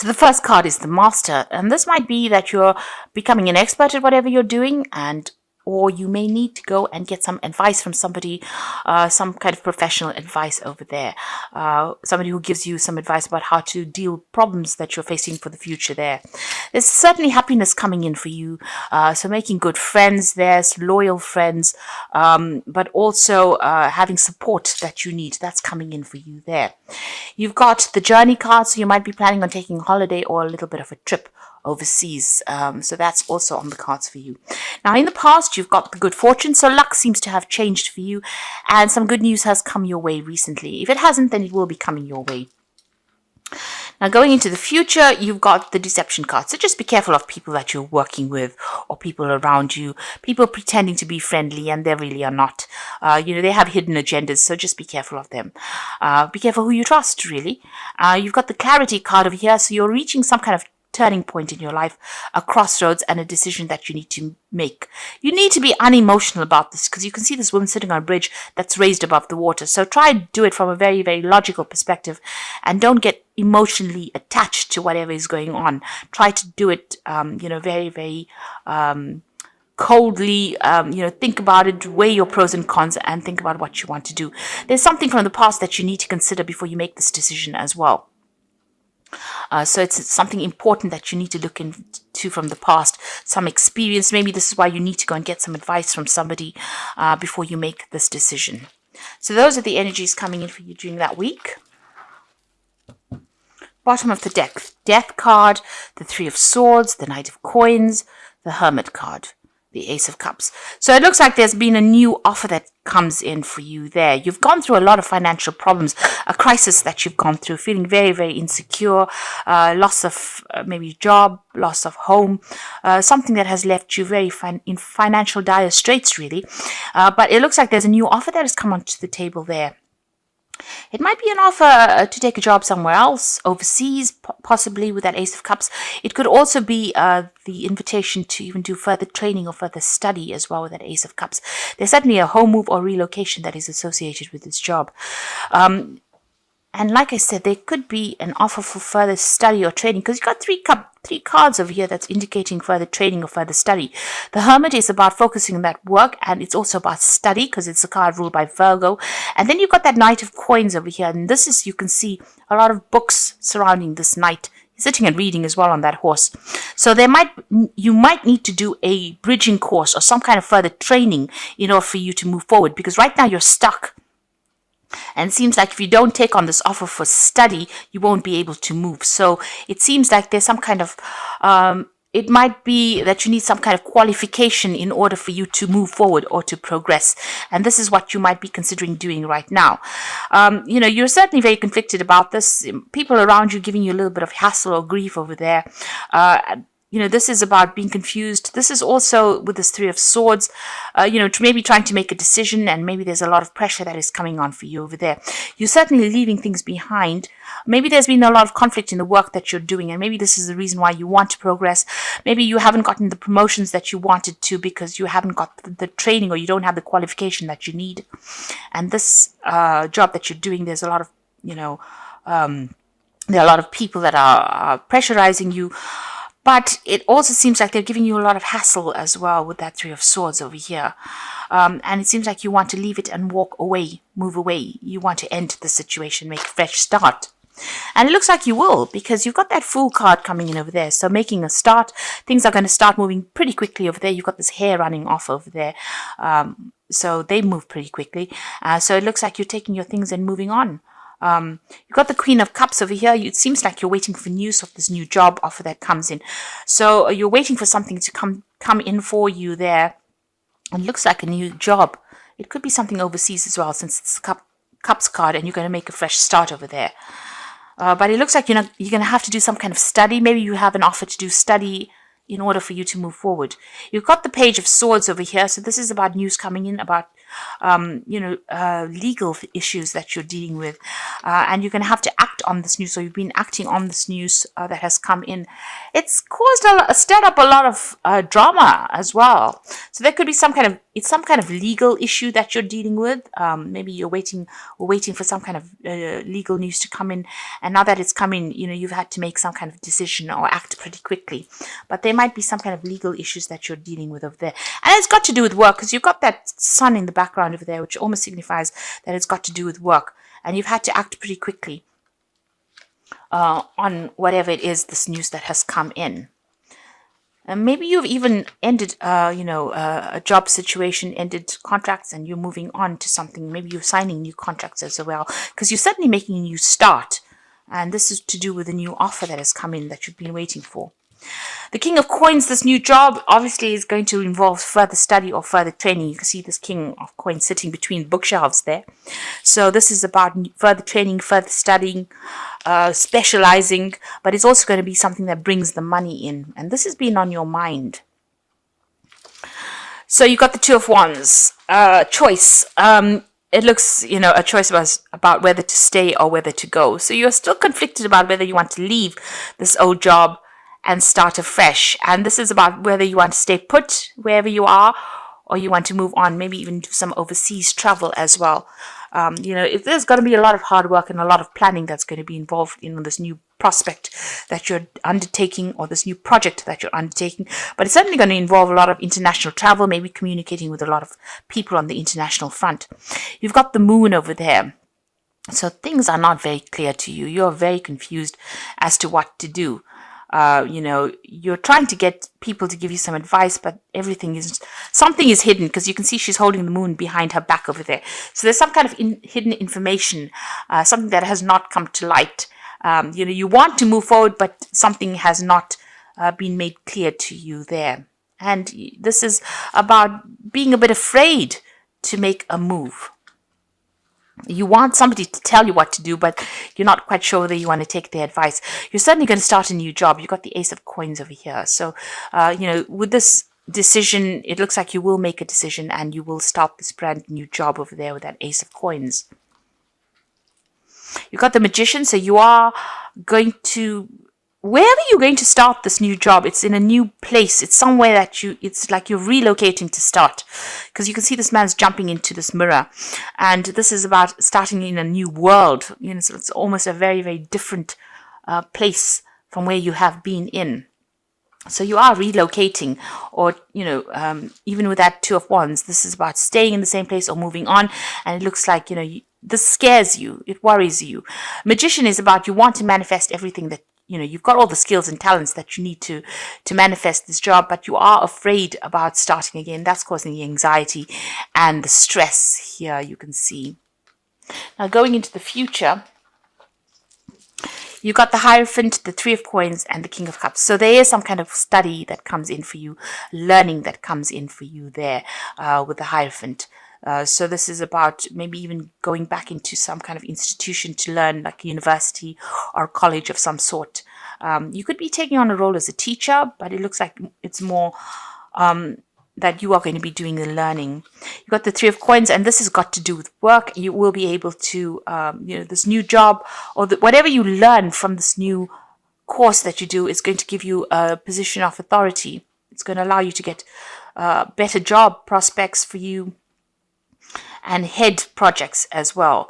So the first card is the Master, and this might be that you're becoming an expert at whatever you're doing, and or you may need to go and get some advice from somebody, some kind of professional advice over there, somebody who gives you some advice about how to deal with problems that you're facing for the future there. There's certainly happiness coming in for you, so making good friends, there's loyal friends, but also having support that you need, that's coming in for you there. You've got the Journey card, so you might be planning on taking a holiday or a little bit of a trip overseas, so that's also on the cards for you. Now in the past you've got the Good Fortune, so luck seems to have changed for you and some good news has come your way recently. If it hasn't, then it will be coming your way. Now going into the future, you've got the Deception card, so just be careful of people that you're working with or people around you, people pretending to be friendly and they really are not. They have hidden agendas, so just be careful of them. Be careful who you trust, really. You've got the Clarity card over here, so you're reaching some kind of turning point in your life, a crossroads and a decision that you need to make. You need to be unemotional about this because you can see this woman sitting on a bridge that's raised above the water. So try and do it from a very, very logical perspective and don't get emotionally attached to whatever is going on. Try to do it, very, very coldly, think about it, weigh your pros and cons and think about what you want to do. There's something from the past that you need to consider before you make this decision as well. So it's something important that you need to look into from the past, some experience. Maybe this is why you need to go and get some advice from somebody before you make this decision. So those are the energies coming in for you during that week. Bottom of the deck, Death card, the Three of Swords, the Knight of Coins, the Hermit card, the Ace of Cups. So it looks like there's been a new offer that comes in for you there. You've gone through a lot of financial problems, a crisis that you've gone through, feeling very, very insecure, loss of maybe job, loss of home, something that has left you very in financial dire straits, really. But it looks like there's a new offer that has come onto the table there. It might be an offer to take a job somewhere else, overseas, possibly with that Ace of Cups. It could also be the invitation to even do further training or further study as well with that Ace of Cups. There's certainly a home move or relocation that is associated with this job. And like I said, there could be an offer for further study or training because you've got three cards over here that's indicating further training or further study. The Hermit is about focusing on that work, and it's also about study because it's a card ruled by Virgo. And then you've got that Knight of Coins over here, and this is, you can see a lot of books surrounding this knight. He's sitting and reading as well on that horse. So you might need to do a bridging course or some kind of further training in order for you to move forward, because right now you're stuck. And it seems like if you don't take on this offer for study, you won't be able to move. So it seems like there's some kind of, it might be that you need some kind of qualification in order for you to move forward or to progress. And this is what you might be considering doing right now. You're certainly very conflicted about this. People around you giving you a little bit of hassle or grief over there. This is about being confused. This is also with this Three of Swords, maybe trying to make a decision, and maybe there's a lot of pressure that is coming on for you over there. You're certainly leaving things behind. Maybe there's been a lot of conflict in the work that you're doing, and maybe this is the reason why you want to progress. Maybe you haven't gotten the promotions that you wanted to because you haven't got the training or you don't have the qualification that you need. And this job that you're doing, there's a lot of, there are a lot of people that are pressurizing you. But it also seems like they're giving you a lot of hassle as well with that Three of Swords over here. And it seems like you want to leave it and walk away, move away. You want to end the situation, make a fresh start. And it looks like you will, because you've got that Fool card coming in over there. So making a start, things are going to start moving pretty quickly over there. You've got this hair running off over there. So they move pretty quickly. So it looks like you're taking your things and moving on. You've got the Queen of Cups over here. It seems like you're waiting for news of this new job offer that comes in. So you're waiting for something to come in for you there. It looks like a new job. It could be something overseas as well, since it's the Cups card and you're going to make a fresh start over there. But it looks like you're going to have to do some kind of study. Maybe you have an offer to do study in order for you to move forward. You've got the Page of Swords over here. So this is about news coming in about, legal issues that you're dealing with. And you're going to have to act on this news, or you've been acting on this news that has come in. It's caused stirred up a lot of drama as well. So there could be some kind of legal issue that you're dealing with. Maybe you're waiting for some kind of legal news to come in, and now that it's come in, you've had to make some kind of decision or act pretty quickly. But there might be some kind of legal issues that you're dealing with over there, and it's got to do with work, because you've got that sun in the background over there, which almost signifies that it's got to do with work, and you've had to act pretty quickly on whatever it is, this news that has come in. And maybe you've even ended, a job situation, ended contracts, and you're moving on to something. Maybe you're signing new contracts as well, because you're certainly making a new start. And this is to do with a new offer that has come in that you've been waiting for. The King of Coins, this new job, obviously is going to involve further study or further training. You can see this King of Coins sitting between bookshelves there. So this is about further training, further studying, specializing, but it's also going to be something that brings the money in. And this has been on your mind. So you got the Two of Wands, choice. It looks, a choice was about whether to stay or whether to go. So you're still conflicted about whether you want to leave this old job and start afresh. And this is about whether you want to stay put wherever you are, or you want to move on, maybe even do some overseas travel as well. There's going to be a lot of hard work and a lot of planning that's going to be involved in this new prospect that you're undertaking, or this new project that you're undertaking. But it's certainly going to involve a lot of international travel, maybe communicating with a lot of people on the international front. You've got the moon over there. So things are not very clear to you. You're very confused as to what to do. You're trying to get people to give you some advice, but something is hidden, because you can see she's holding the moon behind her back over there. So there's some kind of hidden information, something that has not come to light. You want to move forward, but something has not been made clear to you there. And this is about being a bit afraid to make a move. You want somebody to tell you what to do, but you're not quite sure whether you want to take their advice. You're certainly going to start a new job. You've got the Ace of Coins over here. So, with this decision, it looks like you will make a decision and you will start this brand new job over there with that Ace of Coins. You've got the Magician. So you are going to, wherever you're going to start this new job, it's in a new place. It's somewhere that it's like you're relocating to start, because you can see this man's jumping into this mirror, and this is about starting in a new world. So it's almost a very, very different place from where you have been in. So you are relocating, or, even with that Two of Wands, this is about staying in the same place or moving on. And it looks like, this scares you. It worries you. Magician is about you want to manifest everything that, you've got all the skills and talents that you need to manifest this job, but you are afraid about starting again. That's causing the anxiety and the stress here, you can see. Now, going into the future, you got the Hierophant, the Three of Coins, and the King of Cups. So there is some kind of study that comes in for you, learning that comes in for you there with the Hierophant. So this is about maybe even going back into some kind of institution to learn, like a university or a college of some sort. You could be taking on a role as a teacher, but it looks like it's more that you are going to be doing the learning. You've got the Three of Coins, and this has got to do with work. You will be able to, this new job, or whatever you learn from this new course that you do is going to give you a position of authority. It's going to allow you to get better job prospects for you, and head projects as well,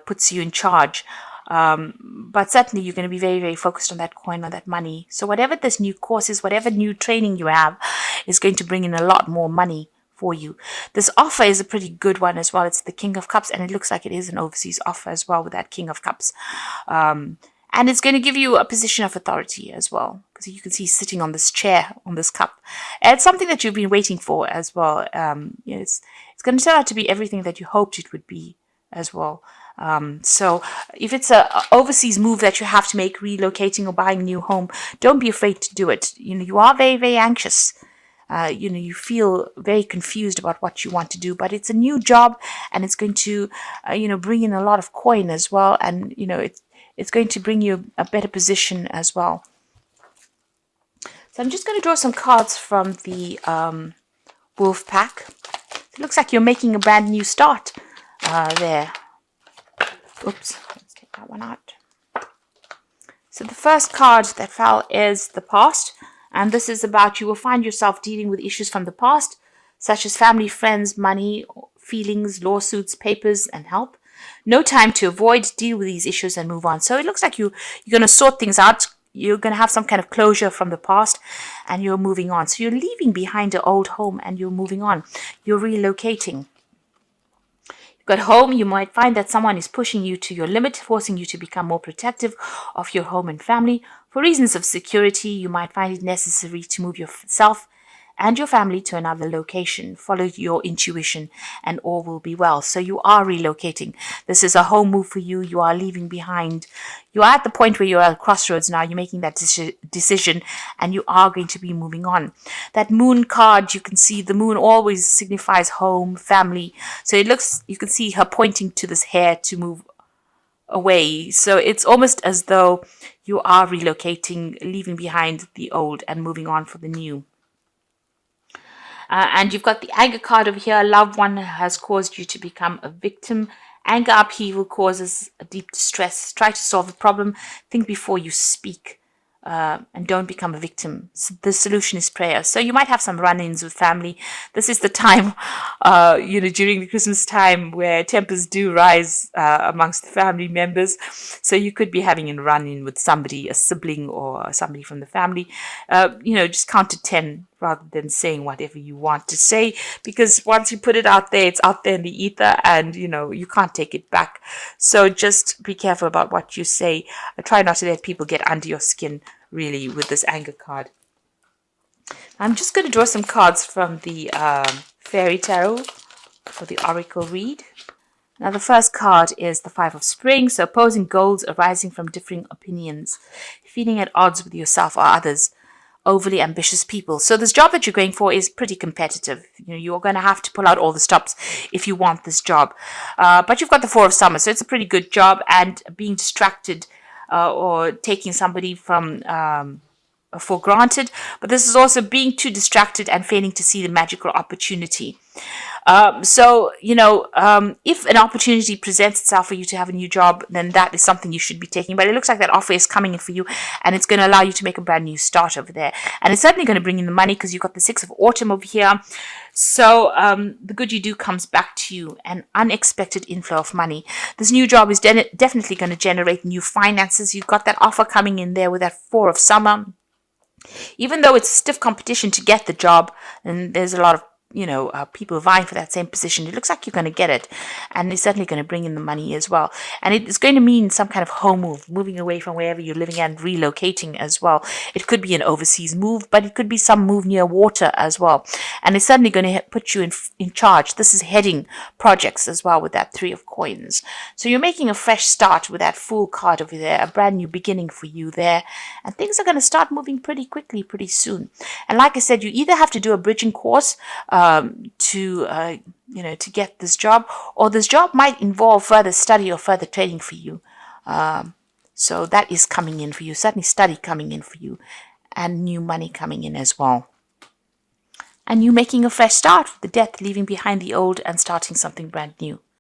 puts you in charge. But certainly you're going to be very, very focused on that coin, on that money. So whatever this new course is, whatever new training you have, is going to bring in a lot more money for you. This offer is a pretty good one as well. It's the King of Cups, and it looks like it is an overseas offer as well with that King of Cups. And it's going to give you a position of authority as well, because you can see sitting on this chair, on this cup. And it's something that you've been waiting for as well. It's going to turn out to be everything that you hoped it would be as well. So if it's a overseas move that you have to make, relocating or buying a new home, don't be afraid to do it. You are very, very anxious. You feel very confused about what you want to do, but it's a new job, and it's going to, bring in a lot of coin as well. And, it's going to bring you a better position as well. So I'm just going to draw some cards from the Wolf Pack. It looks like you're making a brand new start there. Oops, let's take that one out. So the first card that fell is the past. And this is about you will find yourself dealing with issues from the past, such as family, friends, money, feelings, lawsuits, papers, and help. No time to avoid, deal with these issues and move on. So it looks like you're going to sort things out. You're going to have some kind of closure from the past and you're moving on. So you're leaving behind an old home and you're moving on. You're relocating. At home, you might find that someone is pushing you to your limit, forcing you to become more protective of your home and family. For reasons of security, you might find it necessary to move yourself and your family to another location. Follow your intuition and all will be well. So you are relocating. This is a home move for you. You are leaving behind. You are at the point where you're at crossroads now. You're making that decision and you are going to be moving on. That moon card, you can see the moon always signifies home, family. So it looks, you can see her pointing to this hair to move away. So it's almost as though you are relocating, leaving behind the old and moving on for the new. And you've got the anger card over here. Loved one has caused you to become a victim. Anger, upheaval causes a deep distress. Try to solve the problem. Think before you speak. And don't become a victim. So the solution is prayer. So you might have some run-ins with family. This is the time, during the Christmas time where tempers do rise amongst the family members. So you could be having a run-in with somebody, a sibling or somebody from the family. Just count to 10 rather than saying whatever you want to say, because once you put it out there, it's out there in the ether and, you can't take it back. So just be careful about what you say. Try not to let people get under your skin, really, with this anger card. I'm just going to draw some cards from the Fairy Tarot for the Oracle read. Now, the first card is the Five of Spring. So opposing goals arising from differing opinions, feeling at odds with yourself or others. Overly ambitious people. So this job that you're going for is pretty competitive. You're going to have to pull out all the stops if you want this job. But you've got the Four of Summer, so it's a pretty good job. And being distracted or taking somebody from for granted. But this is also being too distracted and failing to see the magical opportunity. If an opportunity presents itself for you to have a new job, then that is something you should be taking. But it looks like that offer is coming in for you and it's going to allow you to make a brand new start over there. And it's certainly going to bring in the money because you've got the Six of Autumn over here. So the good you do comes back to you, an unexpected inflow of money. This new job is definitely going to generate new finances. You've got that offer coming in there with that Four of Summer. Even though it's stiff competition to get the job, and there's a lot of people vying for that same position, it looks like you're going to get it, and it's certainly going to bring in the money as well. And it's going to mean some kind of home move, moving away from wherever you're living and relocating as well. It could be an overseas move, but it could be some move near water as well. And it's certainly going to put you in charge. This is heading projects as well with that Three of Coins. So you're making a fresh start with that Fool card over there, a brand new beginning for you there. And things are going to start moving pretty quickly, pretty soon. And like I said, you either have to do a bridging course to get this job, or this job might involve further study or further training for you. So that is coming in for you, certainly study coming in for you, and new money coming in as well. And you making a fresh start with the Death, leaving behind the old and starting something brand new.